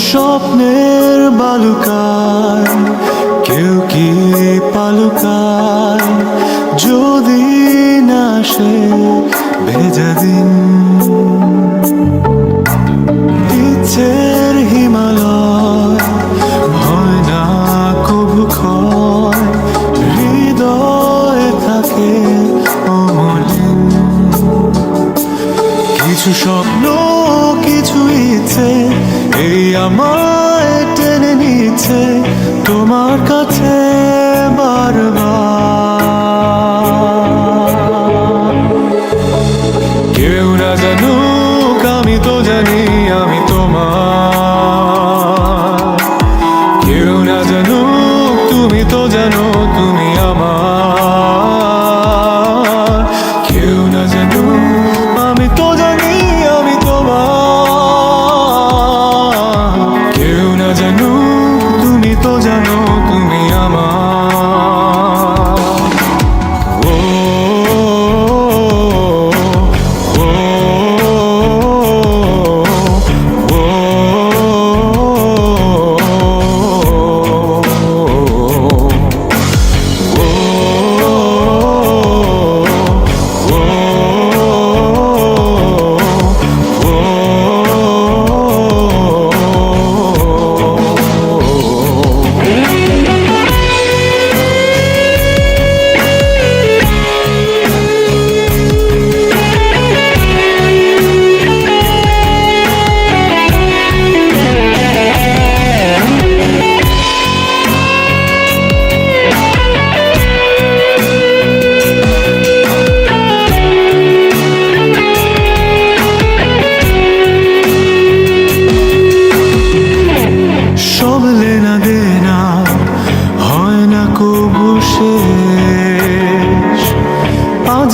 স্বপ্নের বালুকায় কেউ কি পালুকায়, যদি না সে ভেজা দিন। ইচ্ছের হিমালয় হয় না কবু ক্ষয়, হৃদয়ে থাকে অমলিন। কিছু স্বপ্ন কিছু ইচ্ছে এই আমায় টেনে নিচ্ছে তোমার কাছে বারবার। কেউ না জানুক আমি তো জানি আমি তোমার, কেউ না জানুক তুমি তো জানো তুমি আমার। কেউ না জানুক আমি তো জানি আমি তোমার, কেউ না জানুক তুমি তো জানো তুমি আমার। ও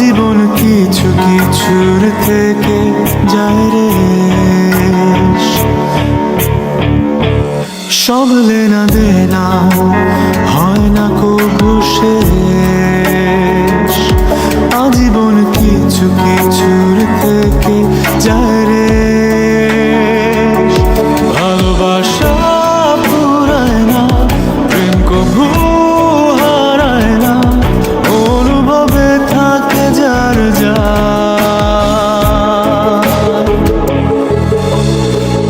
জীবন কিছু কিছুর থেকে যায় রে, সব লেনা দেনা হয় না কবু শেষ। আজীবন কিছু কিছুর থেকে যায় রে, ভালোবাসা পুরায় না, প্রেম কবু হারায় না, অনুভবে থাকে যার যার।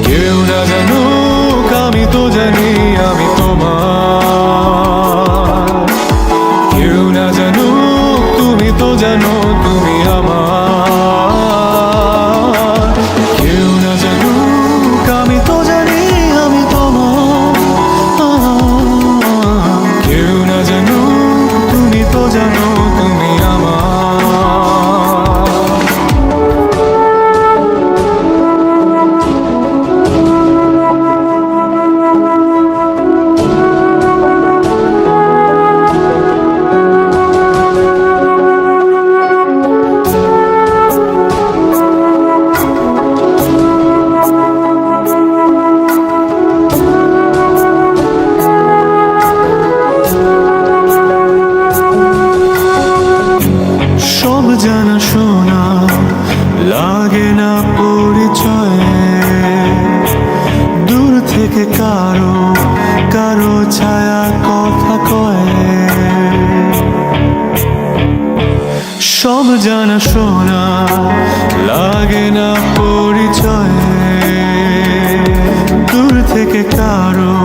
কেউ না জানুক আমি তো জানি আমি তোমার, কেউ না জানুক তুমি তো জানো তুমি আমার। কেউ না জানুক আমি তো জানি আমি তোমার, কেউ না জানুক তুমি তো জানো তুমি আমার। সব জানা শোনা লাগে না পরিচয়ে, দূর থেকে কারো কারো ছায়া কথা কয়। সব জানা শোনা লাগে না পরিচয়ে, দূর থেকে কারো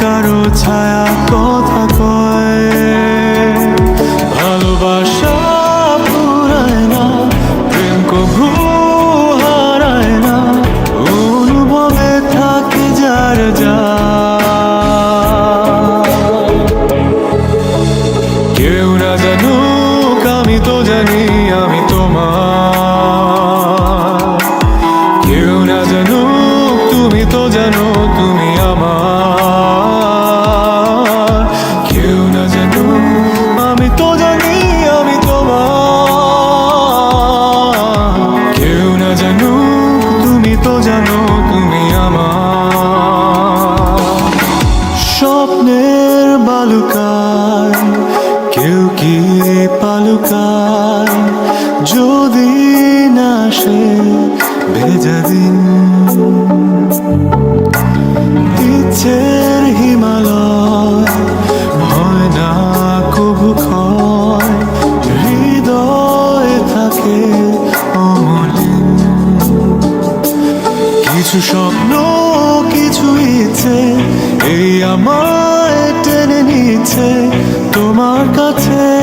কারো ছায়া কথা কয়। ভালোবাসা পুরায় না, প্রেম কবু হারায় না, অনুভবে থাকে যার যার। কেউ না জানুক আমি তো জানি আমি তোমার, কিছু স্বপ্ন কিছু ইচ্ছে এই আমায় টেনে নিচ্ছে তোমার কাছে।